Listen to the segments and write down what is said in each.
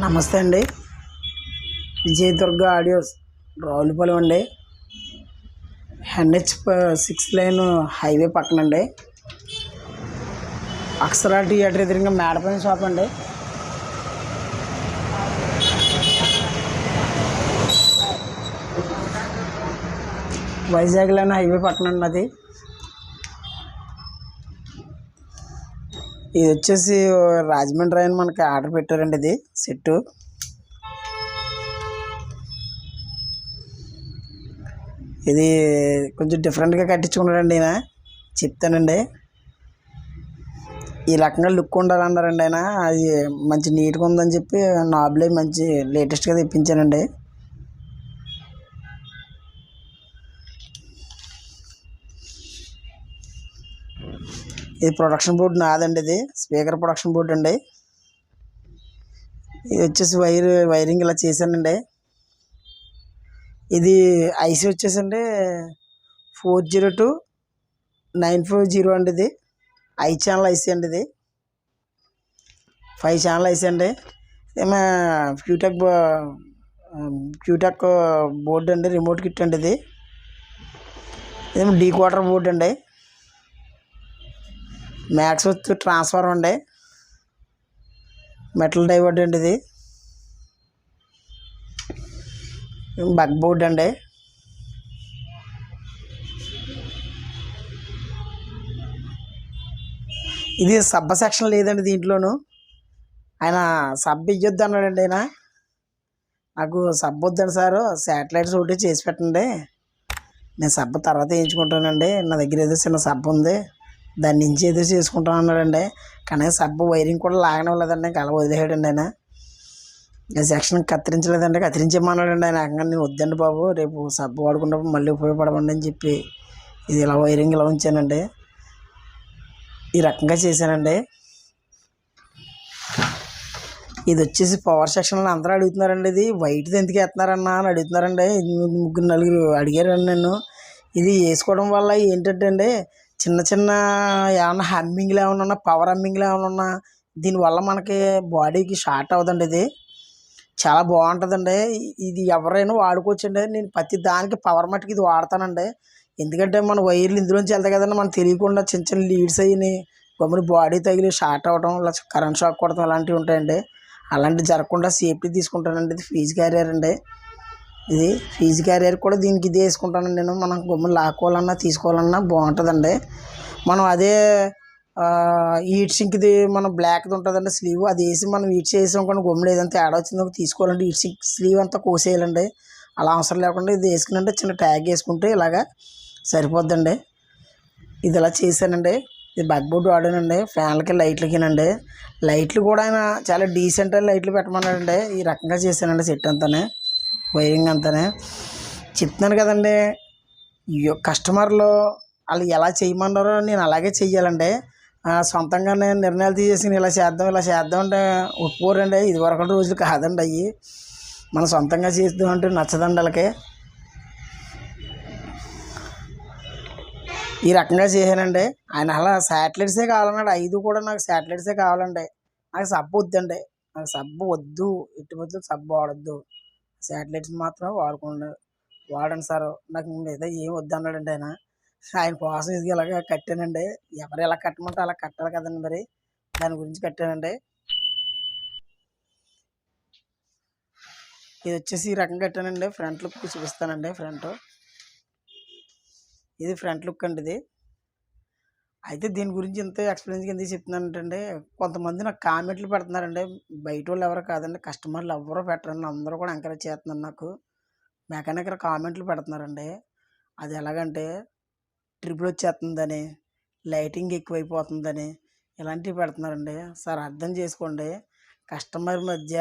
నమస్తే అండి. విజయదుర్గ ఆడియోస్ రావులపాలెం అండి. NH 6 లైన్ హైవే పక్కన అండి. అక్షరా థియేటర్ ఎదురుగా మేడపైన షాప్ అండి. వైజాగ్ లైన్ హైవే పక్కన అండి. అది ఇది వచ్చేసి రాజమండ్రి అని మనకి ఆర్డర్ పెట్టారండి. ఇది సెట్టు ఇది కొంచెం డిఫరెంట్గా కట్టించుకున్నాడండి. ఆయన చెప్తానండి. ఈ రకంగా లుక్ ఉండాలన్నారండి ఆయన. అది మంచి నీట్గా ఉందని చెప్పి నాబ్లే మంచి లేటెస్ట్గా తెప్పించానండి. ఇది ప్రొడక్షన్ బోర్డు నాదండి. ఇది స్పీకర్ ప్రొడక్షన్ బోర్డు అండి. ఇది వచ్చేసి వైరింగ్ ఇలా చేశానండి. ఇది ఐసీ వచ్చేసండి 402950 అండి. ఇది 5 ఛానల్ ఐసీ అండి. ఇది 5 ఛానల్ ఐసీ అండి. ఏమో క్యూటెక్ బోర్డు అండి. రిమోట్ కిట్ అండి. ఇది ఏమో డీ క్వార్టర్ బోర్డు అండి. మ్యాక్స్ వచ్చి ట్రాన్స్ఫార్మర్ అండి. మెటల్ డైవర్డ్ అండి. ఇది బగ్ బోర్డ్ అండి. ఇది సబ్బ సెక్షన్ లేదండి దీంట్లోనూ. ఆయన సబ్బ ఇయ్యొద్దు అన్నాడండి. ఆయన నాకు సబ్బ వద్దండి సార్, శాటిలైట్స్ ఒకటి చేసి పెట్టండి, నేను సబ్బ తర్వాత వేయించుకుంటానండి, నా దగ్గర ఏదో చిన్న సబ్బ ఉంది దాని నుంచి ఏదో చేసుకుంటాను అన్నాడండి. కానీ సబ్బ వైరింగ్ కూడా లాగనివ్వలేదండి. ఇంకా అలా వదిలేసాడండి ఆయన. సెక్షన్ కత్తిరించలేదండి, కత్తిరించేమన్నాడండి ఆయన. నేను వద్దండి బాబు, రేపు సబ్బు వాడుకున్నప్పుడు మళ్ళీ ఉపయోగపడమండి అని చెప్పి ఇది ఇలా వైరింగ్ ఇలా ఉంచానండి. ఈ రకంగా చేశానండి. ఇది వచ్చేసి పవర్ సెక్షన్లో అందరూ అడుగుతున్నారండి. ఇది వైట్ది ఎందుకు వేస్తున్నారన్నా అని అడుగుతున్నారండి. 3-4 అడిగారండి నన్ను. ఇది వేసుకోవడం వల్ల ఏంటంటే అండి, చిన్న చిన్న ఏమన్నా హమ్మింగ్లు ఏమైనా ఉన్నా, పవర్ హమ్మింగ్లు ఏమైనా ఉన్నా దీనివల్ల మనకి బాడీకి షార్ట్ అవ్వదండి. ఇది చాలా బాగుంటుందండి. ఇది ఎవరైనా వాడుకోవచ్చండి. నేను ప్రతి దానికి పవర్ మట్టుకు ఇది వాడతానండి. ఎందుకంటే మన వైర్లు ఇందులోంచి వెళ్తాయి కదండి, మనకు తెలియకుండా చిన్న చిన్న లీడ్స్ అయ్యి గమ్ముని బాడీ తగిలి షార్ట్ అవ్వడం, ఇలా కరెంట్ షాక్ కొడతాం అలాంటివి ఉంటాయండి. అలాంటివి జరగకుండా సేఫ్టీ తీసుకుంటానండి. ఇది ఫీజు క్యారియర్ అండి. ఇది ఫీజు క్యారియర్ కూడా దీనికి ఇది వేసుకుంటానండి నేను. మనం గమ్ముని లాక్కోవాలన్నా తీసుకోవాలన్నా బాగుంటుందండి. మనం అదే హీట్ సింక్ది మనం బ్లాక్ది ఉంటుందండి స్లీవ్, అది వేసి మనం హీట్ చేసాం కానీ గమ్ములు ఏదైనా తేడా వచ్చిందో తీసుకోవాలంటే హీట్ సింక్ స్లీవ్ అంతా కోసేయాలండి. అలా అవసరం లేకుండా ఇది వేసుకునంటే చిన్న ట్యాగ్ వేసుకుంటే ఇలాగా సరిపోద్దండి. ఇది ఇలా చేశానండి. ఇది బగ్ బోర్డు వాడానండి. ఫ్యాన్లకి లైట్లకినండి. లైట్లు కూడా ఆయన చాలా డీసెంట్ అని లైట్లు పెట్టమన్నాడండి. ఈ రకంగా చేశానండి సెట్ అంతానే, వైరింగ్ అంతానే. చెప్తున్నాను కదండి, కస్టమర్లు వాళ్ళు ఎలా చేయమన్నారో నేను అలాగే చెయ్యాలండి. సొంతంగా నేను నిర్ణయాలు తీసేసి ఇలా చేద్దాం అంటే ఒప్పుకోరండి. ఇది వరకు రోజులు కాదండి అవి. మనం సొంతంగా చేద్దాం అంటే నచ్చదండి వాళ్ళకి. ఈ రకంగా చేశానండి. ఆయన అలా శాటిలైట్సే కావాలన్నాడు. 5 కూడా నాకు శాటిలైట్సే కావాలండి. నాకు సబ్బు వద్దండి, నాకు సబ్బు వద్దు, ఎట్టి వద్దు సబ్బు వాడద్దు, శాటిలైట్స్ మాత్రం వాడండి సార్, నాకు మీద ఏం వద్దు అన్నాడండి ఆయన. ఆయన కోసం ఇది ఇలాగ కట్టానండి. ఎవరు ఎలా కట్టమంటే అలా కట్టాలి కదండి, మరి దాని గురించి కట్టానండి. ఇది వచ్చేసి ఈ రకంగా కట్టానండి. ఫ్రంట్ లుక్ చూపిస్తానండి. ఇది ఫ్రంట్ లుక్ అండి. ఇది అయితే దీని గురించి ఇంత ఎక్స్పీరియన్స్ ఎందుకు చెప్తున్నానంటే, కొంతమంది నాకు కామెంట్లు పెడుతున్నారండి. బయట వాళ్ళు ఎవరు కాదండి, కస్టమర్లు ఎవరో పెట్టరండి, అందరూ కూడా ఎంకరేజ్ చేస్తున్నారు. నాకు మెకానికల్ కామెంట్లు పెడుతున్నారండి. అది ఎలాగంటే ట్రిపుల్ వచ్చేస్తుందని, లైటింగ్ ఎక్కువైపోతుందని ఇలాంటివి పెడుతున్నారండి. సార్ అర్థం చేసుకోండి, కస్టమర్ మధ్య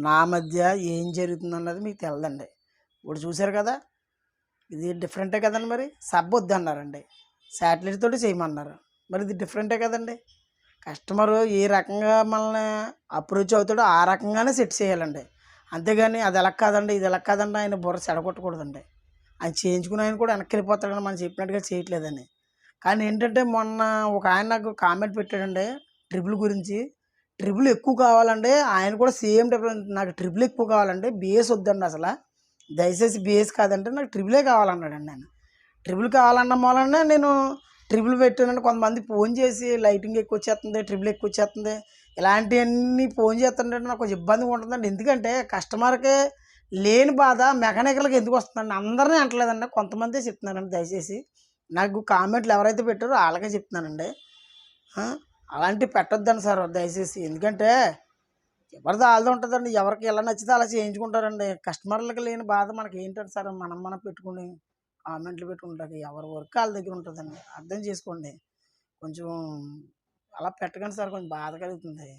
నా మధ్య ఏం జరుగుతుంది అన్నది మీకు తెలదండి. ఇప్పుడు చూశారు కదా, ఇది డిఫరెంటే కదండి. మరి సబ్బు వద్దు అన్నారండి, శాటిలైట్ తోటి చేయమన్నారు. మరి ఇది డిఫరెంటే కదండి. కస్టమరు ఏ రకంగా మనల్ని అప్రోచ్ అవుతాడో ఆ రకంగానే సెట్ చేయాలండి. అంతేగాని అది ఎలా కాదండి, ఇది ఎలా కాదండి ఆయన బుర్ర చెడగొట్టకూడదండి. ఆయన చేయించుకుని ఆయన కూడా వెనక్కి వెళ్ళిపోతాడని మనం చెప్పినట్టుగా చేయట్లేదని. కానీ ఏంటంటే మొన్న ఒక ఆయన నాకు కామెంట్ పెట్టాడండి ట్రిపుల్ గురించి. ట్రిపుల్ ఎక్కువ కావాలండి. ఆయన కూడా సేమ్ డిఫరెన్స్, నాకు ట్రిపుల్ ఎక్కువ కావాలండి, బీఎస్ వద్దండి అసలు. దయచేసి బీఎస్ కాదంటే నాకు ట్రిపులే కావాలన్నాడండి ఆయన. ట్రిపుల్ కావాలన్న మూలనే నేను ట్రిపుల్ పెట్టానండి. కొంతమంది ఫోన్ చేసి లైటింగ్ ఎక్కువ వచ్చేస్తుంది, ట్రిపుల్ ఎక్కువ వచ్చేస్తుంది, ఇలాంటివన్నీ ఫోన్ చేస్తుంటే నాకు కొంచెం ఇబ్బందిగా ఉంటుందండి. ఎందుకంటే కస్టమర్కి లేని బాధ మెకానికల్కి ఎందుకు వస్తుందండి? అందరినీ అంటలేదండి, కొంతమందే చెప్తున్నానండి. దయచేసి నాకు కామెంట్లు ఎవరైతే పెట్టారో వాళ్ళకే చెప్తున్నానండి. ఆ, అలాంటివి పెట్టొద్దండి సార్ దయచేసి. ఎందుకంటే ఎవరిది వాళ్ళది ఉంటుందండి, ఎవరికి ఎలా నచ్చితే అలా చేయించుకుంటారండి. కస్టమర్లకు లేని బాధ మనకి ఏంటంటే సార్, మనం పెట్టుకుని కామెంట్లు పెట్టుకుంటాకి ఎవరి వర్క్ వాళ్ళ దగ్గర ఉంటుందండి. అర్థం చేసుకోండి. కొంచెం అలా పెట్టకండి సార్, కొంచెం బాధ కలుగుతుంది.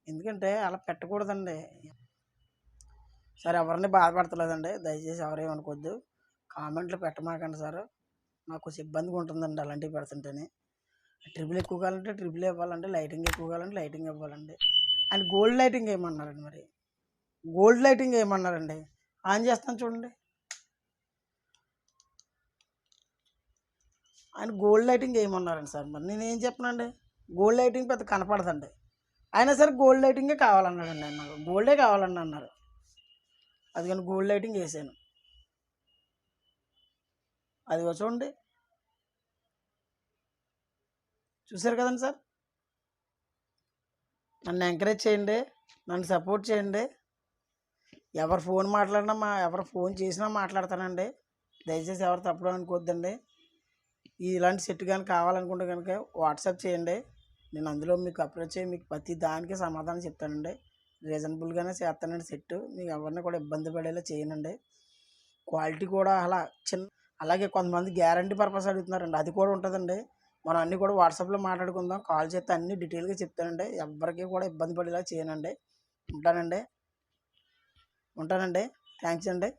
ఎందుకంటే అలా పెట్టకూడదండి. సార్ ఎవరిని బాధపడతలేదండి, దయచేసి ఎవరేమనుకోవద్దు. కామెంట్లు పెట్టమాకండి సార్, నాకు కొంచెం ఇబ్బందిగా ఉంటుందండి అలాంటివి పెడుతుంటేనే. ట్రిపుల్ ఎక్కువ కావాలంటే ట్రిపుల్ ఇవ్వాలండి, లైటింగ్ ఎక్కువ కావాలంటే లైటింగ్ ఇవ్వాలండి. అండ్ గోల్డ్ లైటింగ్ వేయమన్నారండి. మరి గోల్డ్ లైటింగ్ వేయమన్నారండి. ఆన్ చేస్తాను చూడండి. ఆయన గోల్డ్ లైటింగ్ వేయమన్నారండి సార్. మరి నేనేం చెప్పనండి, గోల్డ్ లైటింగ్ పెద్ద కనపడదండి. అయినా సరే గోల్డ్ లైటింగే కావాలన్నాడండి ఆయన. నాకు గోల్డే కావాలండి అన్నారు. అందుకని గోల్డ్ లైటింగ్ వేసాను. అది చూడండి, చూసారు కదండి సార్. నన్ను ఎంకరేజ్ చేయండి, నన్ను సపోర్ట్ చేయండి. ఎవరు ఫోన్ మాట్లాడినా ఎవరు ఫోన్ చేసినా మాట్లాడతానండి. దయచేసి ఎవరు తప్పుడు అనుకోవద్దండి. ఇలాంటి సెట్ కానీ కావాలనుకుంటే కనుక వాట్సాప్ చేయండి. నేను అందులో మీకు అప్రోచ్ అయ్యి మీకు ప్రతి దానికి సమాధానం చెప్తానండి. రీజనబుల్గానే చేస్తానండి సెట్. మీకు ఎవరిని కూడా ఇబ్బంది పడేలా చేయనండి. క్వాలిటీ కూడా అలా చిన్న, అలాగే కొంతమంది గ్యారంటీ పర్పస్ అడుగుతున్నారండి, అది కూడా ఉంటుందండి. మనం అన్నీ కూడా వాట్సాప్లో మాట్లాడుకుందాం. కాల్ చేస్తే అన్నీ డీటెయిల్గా చెప్తానండి. ఎవరికి కూడా ఇబ్బంది పడేలా చేయనండి. ఉంటానండి. థ్యాంక్స్ అండి.